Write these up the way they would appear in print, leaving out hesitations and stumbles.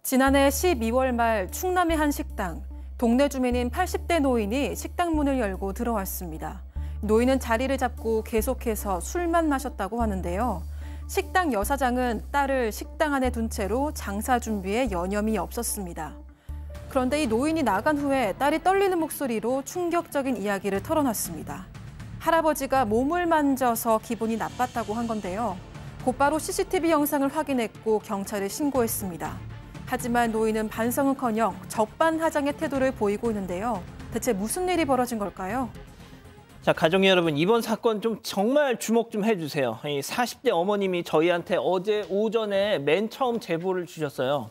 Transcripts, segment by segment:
지난해 12월 말 충남의 한 식당. 동네 주민인 80대 노인이 식당 문을 열고 들어왔습니다. 노인은 자리를 잡고 계속해서 술만 마셨다고 하는데요. 식당 여사장은 딸을 식당 안에 둔 채로 장사 준비에 여념이 없었습니다. 그런데 이 노인이 나간 후에 딸이 떨리는 목소리로 충격적인 이야기를 털어놨습니다. 할아버지가 몸을 만져서 기분이 나빴다고 한 건데요. 곧바로 CCTV 영상을 확인했고 경찰에 신고했습니다. 하지만 노인은 반성은커녕 적반하장의 태도를 보이고 있는데요. 대체 무슨 일이 벌어진 걸까요? 자, 가족 여러분, 이번 사건 좀 정말 주목 좀 해주세요. 이 40대 어머님이 저희한테 어제 오전에 맨 처음 제보를 주셨어요.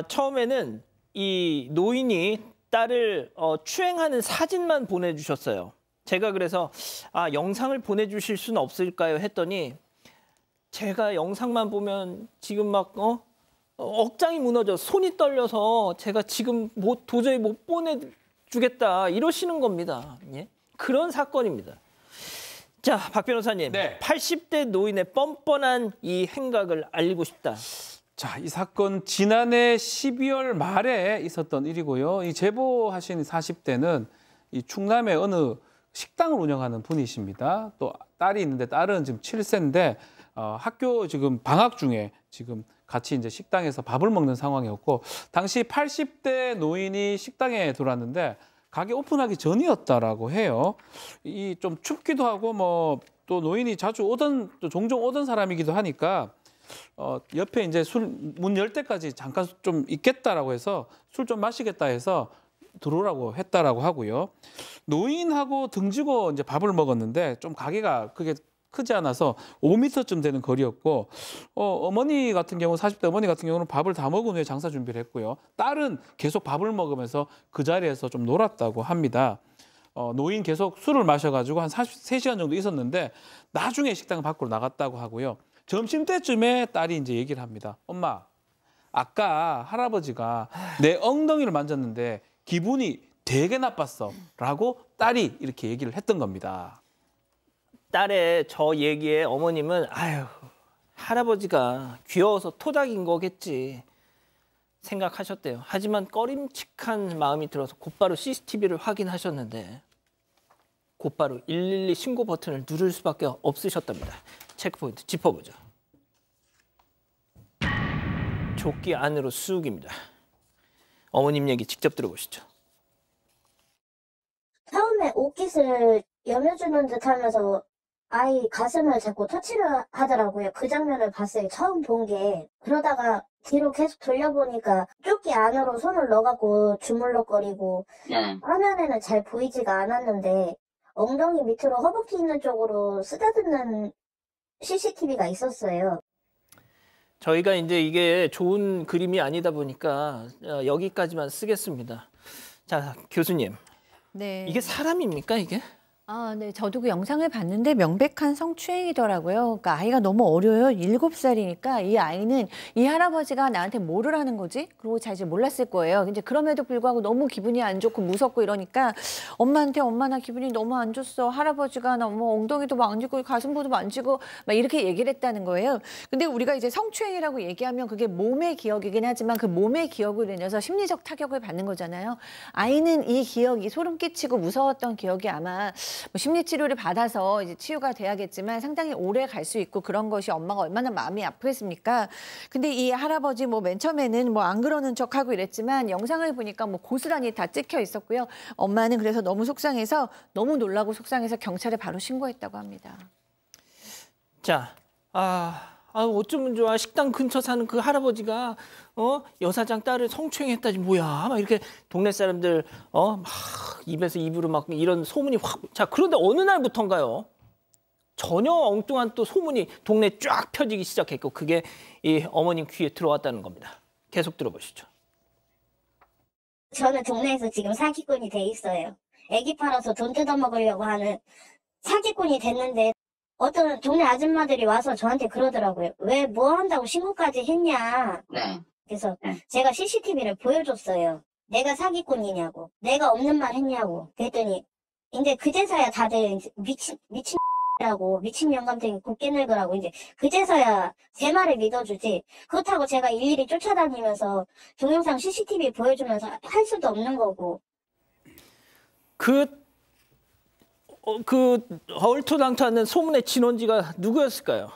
처음에는 이 노인이 딸을 추행하는 사진만 보내주셨어요. 제가 그래서 영상을 보내주실 수는 없을까요? 했더니 제가 영상만 보면 지금 막 억장이 무너져 손이 떨려서 제가 지금 도저히 못 보내주겠다 이러시는 겁니다. 예? 그런 사건입니다. 자, 박 변호사님, 네. 80대 노인의 뻔뻔한 이 행각을 알리고 싶다. 자, 이 사건 지난해 12월 말에 있었던 일이고요. 이 제보하신 40대는 이 충남의 어느 식당을 운영하는 분이십니다. 또 딸이 있는데 딸은 지금 7세인데 학교 지금 방학 중에 지금 같이 이제 식당에서 밥을 먹는 상황이었고, 당시 80대 노인이 식당에 들어왔는데 가게 오픈하기 전이었다라고 해요. 이 좀 춥기도 하고 뭐 또 노인이 자주 또 종종 오던 사람이기도 하니까 옆에 이제 술 문 열 때까지 잠깐 좀 있겠다라고 해서 술 좀 마시겠다 해서 들어오라고 했다라고 하고요. 노인하고 등지고 이제 밥을 먹었는데 좀 가게가 그게 크지 않아서 5m쯤 되는 거리였고, 어머니 같은 경우 40대 어머니 같은 경우는 밥을 다 먹은 후에 장사 준비를 했고요. 딸은 계속 밥을 먹으면서 그 자리에서 좀 놀았다고 합니다. 노인 계속 술을 마셔가지고 한 3시간 정도 있었는데 나중에 식당 밖으로 나갔다고 하고요. 점심때쯤에 딸이 이제 얘기를 합니다. 엄마, 아까 할아버지가 내 엉덩이를 만졌는데 기분이 되게 나빴어 라고 딸이 이렇게 얘기를 했던 겁니다. 딸의 저 얘기에 어머님은 아유, 할아버지가 귀여워서 토닥인 거겠지 생각하셨대요. 하지만 꺼림칙한 마음이 들어서 곧바로 CCTV를 확인하셨는데 곧바로 112 신고 버튼을 누를 수밖에 없으셨답니다. 체크포인트 짚어보죠. 조끼 안으로 쑥입니다. 어머님 얘기 직접 들어보시죠. 처음에 옷깃을 여며주는 듯 하면서 아이 가슴을 자꾸 터치를 하더라고요. 그 장면을 봤어요. 처음 본 게. 그러다가 뒤로 계속 돌려보니까 조끼 안으로 손을 넣어갖고 주물럭거리고 화면에는 잘 보이지가 않았는데 엉덩이 밑으로 허벅지 있는 쪽으로 쓰다듬는 CCTV가 있었어요. 저희가 이제 이게 좋은 그림이 아니다 보니까 여기까지만 쓰겠습니다. 자, 교수님. 네. 이게 사람입니까, 이게? 네. 저도 그 영상을 봤는데 명백한 성추행이더라고요. 그러니까 아이가 너무 어려요. 7살이니까 이 아이는 이 할아버지가 나한테 뭐를 하는 거지? 그러고 잘 몰랐을 거예요. 이제 그럼에도 불구하고 너무 기분이 안 좋고 무섭고 이러니까 엄마한테 엄마 나 기분이 너무 안 좋았어. 할아버지가 나 뭐 엉덩이도 만지고 가슴부도 만지고 막 이렇게 얘기를 했다는 거예요. 근데 우리가 이제 성추행이라고 얘기하면 그게 몸의 기억이긴 하지만 그 몸의 기억으로 인해서 심리적 타격을 받는 거잖아요. 아이는 이 기억이 소름 끼치고 무서웠던 기억이 아마 뭐 심리치료를 받아서 이제 치유가 돼야겠지만 상당히 오래 갈 수 있고 그런 것이 엄마가 얼마나 마음이 아프겠습니까? 근데 이 할아버지 뭐 맨 처음에는 뭐 안 그러는 척하고 이랬지만 영상을 보니까 뭐 고스란히 다 찍혀 있었고요. 엄마는 그래서 너무 속상해서 너무 놀라고 속상해서 경찰에 바로 신고했다고 합니다. 자, 어쩌면 좋아. 식당 근처 사는 그 할아버지가 여사장 딸을 성추행했다지 뭐야. 막 이렇게 동네 사람들 막 입에서 입으로 막 이런 소문이 확. 자, 그런데 어느 날부턴가요? 전혀 엉뚱한 또 소문이 동네에 쫙 펴지기 시작했고 그게 이 어머님 귀에 들어왔다는 겁니다. 계속 들어보시죠. 저는 동네에서 지금 사기꾼이 돼 있어요. 애기 팔아서 돈 뜯어먹으려고 하는 사기꾼이 됐는데 어떤 동네 아줌마들이 와서 저한테 그러더라고요. 왜 뭐 한다고 신고까지 했냐. 그래서 제가 CCTV를 보여줬어요. 내가 사기꾼이냐고. 내가 없는 말 했냐고. 그랬더니 이제 그제서야 다들 미친 라고 미친 영감탱이 곱게 늙으라고 이제 그제서야 제 말을 믿어주지. 그렇다고 제가 일일이 쫓아다니면서 동영상 CCTV 보여주면서 할 수도 없는 거고. 그 얼토당토하는 소문의 진원지가 누구였을까요?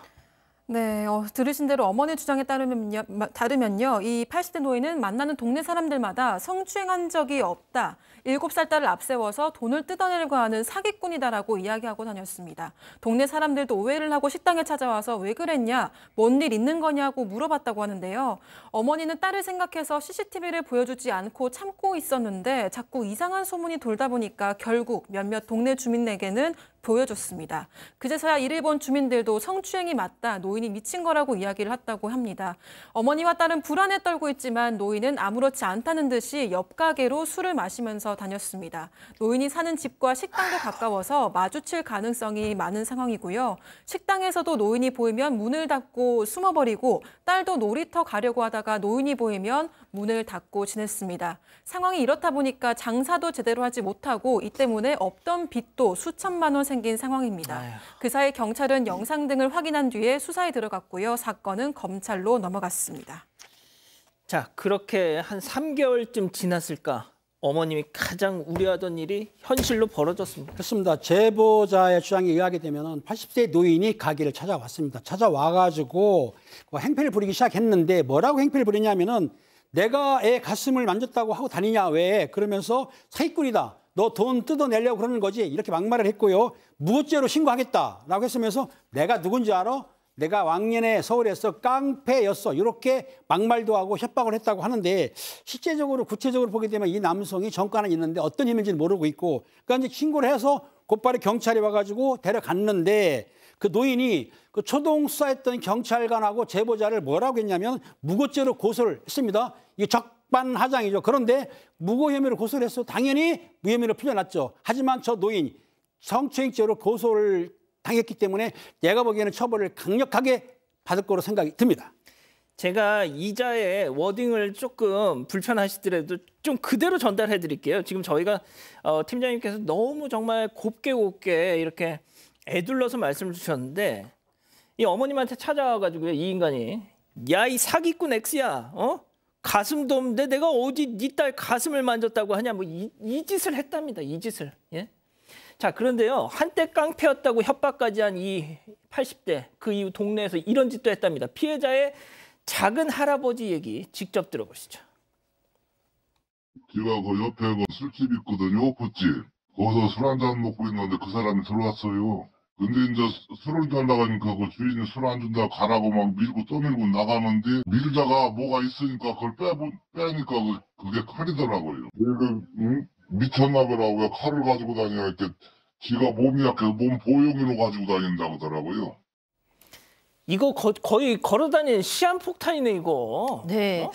네, 들으신 대로 어머니 주장에 따르면요. 이 80대 노인은 만나는 동네 사람들마다 성추행한 적이 없다. 7살 딸을 앞세워서 돈을 뜯어내려고 하는 사기꾼이다라고 이야기하고 다녔습니다. 동네 사람들도 오해를 하고 식당에 찾아와서 왜 그랬냐, 뭔 일 있는 거냐고 물어봤다고 하는데요. 어머니는 딸을 생각해서 CCTV를 보여주지 않고 참고 있었는데 자꾸 이상한 소문이 돌다 보니까 결국 몇몇 동네 주민에게는 보여줬습니다. 그제서야 이를 본 주민들도 성추행이 맞다, 노인이 미친 거라고 이야기를 했다고 합니다. 어머니와 딸은 불안에 떨고 있지만 노인은 아무렇지 않다는 듯이 옆 가게로 술을 마시면서 다녔습니다. 노인이 사는 집과 식당도 가까워서 마주칠 가능성이 많은 상황이고요. 식당에서도 노인이 보이면 문을 닫고 숨어버리고 딸도 놀이터 가려고 하다가 노인이 보이면 문을 닫고 지냈습니다. 상황이 이렇다 보니까 장사도 제대로 하지 못하고 이 때문에 없던 빚도 수천만 원 생긴 상황입니다. 그 사이 경찰은 영상 등을 확인한 뒤에 수사에 들어갔고요. 사건은 검찰로 넘어갔습니다. 자, 그렇게 한 3개월쯤 지났을까? 어머님이 가장 우려하던 일이 현실로 벌어졌습니다. 그렇습니다. 제보자의 주장에 의하게 되면 80세 노인이 가게를 찾아왔습니다. 찾아와가지고 행패를 부리기 시작했는데 뭐라고 행패를 부리냐면은 내가 애 가슴을 만졌다고 하고 다니냐 왜? 그러면서 사기꾼이다. 너 돈 뜯어내려고 그러는 거지. 이렇게 막말을 했고요. 무고죄로 신고하겠다라고 했으면서 내가 누군지 알아? 내가 왕년에 서울에서 깡패였어. 이렇게 막말도 하고 협박을 했다고 하는데 실제적으로 구체적으로 보게 되면 이 남성이 전과는 있는데 어떤 힘인지는 모르고 있고 그러니까 이제 신고를 해서 곧바로 경찰이 와가지고 데려갔는데 그 노인이 그 초동 수사했던 경찰관하고 제보자를 뭐라고 했냐면 무고죄로 고소를 했습니다. 이게 적반하장이죠. 그런데 무고 혐의로 고소를 했어. 당연히 무혐의로 풀려났죠. 하지만 저 노인 성추행죄로 고소를 당했기 때문에 내가 보기에는 처벌을 강력하게 받을 거로 생각이 듭니다. 제가 이자의 워딩을 조금 불편하시더라도 좀 그대로 전달해 드릴게요. 지금 저희가 팀장님께서 너무 정말 곱게 이렇게 애둘러서 말씀을 주셨는데 이 어머님한테 찾아와가지고요. 이 인간이 야, 이 사기꾼 X야. 가슴도 없는데 내가 어디 네 딸 가슴을 만졌다고 하냐. 뭐 이 짓을 했답니다. 이 짓을. 예? 자, 그런데요. 한때 깡패였다고 협박까지 한 이 80대 그 이후 동네에서 이런 짓도 했답니다. 피해자의 작은 할아버지 얘기 직접 들어보시죠. 제가 그 옆에 그 술집 있거든요. 호프집. 거기서 술 한잔 먹고 있는데 그 사람이 들어왔어요. 근데 이제 술을 달라고 하니까 그 주인이 술 안 준다고 가라고 막 밀고 떠밀고 나가는데 밀다가 뭐가 있으니까 그걸 빼니까 그게 칼이더라고요. 미쳤나 보라고요. 칼을 가지고 다니냐 이렇게 지가 몸이 약해서 몸 보형으로 가지고 다닌다고 하더라고요. 이거 거의 걸어다니는 시한폭탄이네 이거. 네,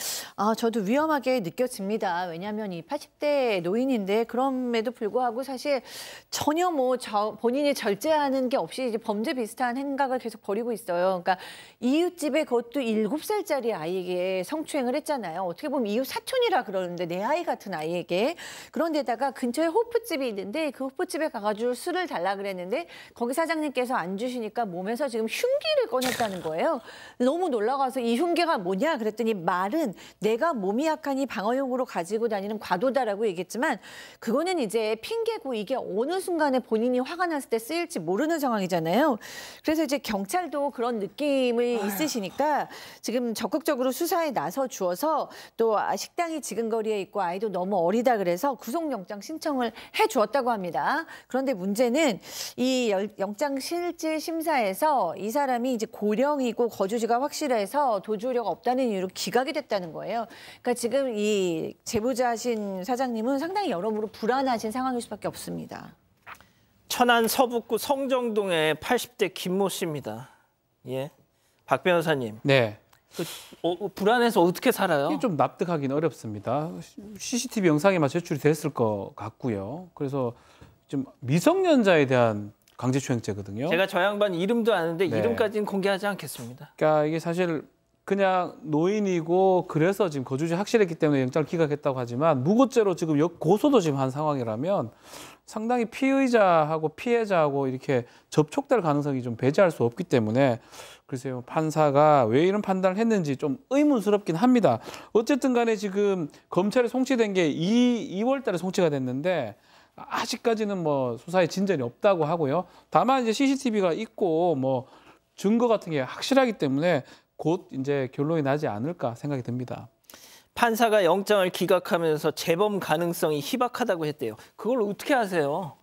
저도 위험하게 느껴집니다. 왜냐하면 이 80대 노인인데 그럼에도 불구하고 사실 전혀 본인이 절제하는 게 없이 이제 범죄 비슷한 행각을 계속 벌이고 있어요. 그러니까 이웃집에 그것도 7살짜리 아이에게 성추행을 했잖아요. 어떻게 보면 이웃 사촌이라 그러는데 내 아이 같은 아이에게. 그런데다가 근처에 호프집이 있는데 그 호프집에 가가지고 술을 달라 그랬는데 거기 사장님께서 안 주시니까 몸에서 지금 흉기를 꺼냈다는 거예요. 너무 놀라가서 이 흉기가 뭐냐 그랬더니 말은 내가 몸이 약하니 방어용으로 가지고 다니는 과도다라고 얘기했지만 그거는 이제 핑계고 이게 어느 순간에 본인이 화가 났을 때 쓰일지 모르는 상황이잖아요. 그래서 이제 경찰도 그런 느낌을 있으시니까 지금 적극적으로 수사에 나서 주어서 또 식당이 지근거리에 있고 아이도 너무 어리다 그래서 구속영장 신청을 해주었다고 합니다. 그런데 문제는 이 영장실질심사에서 이 사람이 이제 고령이고 거주지가 확실해서 도주우려가 없다는 이유로 기각이 됐다는 거예요. 그러니까 지금 이 제보자신 사장님은 상당히 여러모로 불안하신 상황일 수밖에 없습니다. 천안 서북구 성정동의 80대 김모 씨입니다. 예, 박 변호사님. 네. 불안해서 어떻게 살아요? 이게 좀 납득하기는 어렵습니다. CCTV 영상에만 제출이 됐을 것 같고요. 그래서 좀 미성년자에 대한 강제추행죄거든요. 제가 저 양반 이름도 아는데 네. 이름까지는 공개하지 않겠습니다. 그러니까 이게 사실 그냥 노인이고 그래서 지금 거주지 확실했기 때문에 영장을 기각했다고 하지만 무고죄로 지금 고소도 지금 한 상황이라면 상당히 피의자하고 피해자하고 이렇게 접촉될 가능성이 좀 배제할 수 없기 때문에 글쎄요, 판사가 왜 이런 판단을 했는지 좀 의문스럽긴 합니다. 어쨌든 간에 지금 검찰에 송치된 게 2월 달에 송치가 됐는데 아직까지는 뭐 수사에 진전이 없다고 하고요. 다만 이제 CCTV가 있고 뭐 증거 같은 게 확실하기 때문에 곧 이제 결론이 나지 않을까 생각이 듭니다. 판사가 영장을 기각하면서 재범 가능성이 희박하다고 했대요. 그걸 어떻게 아세요?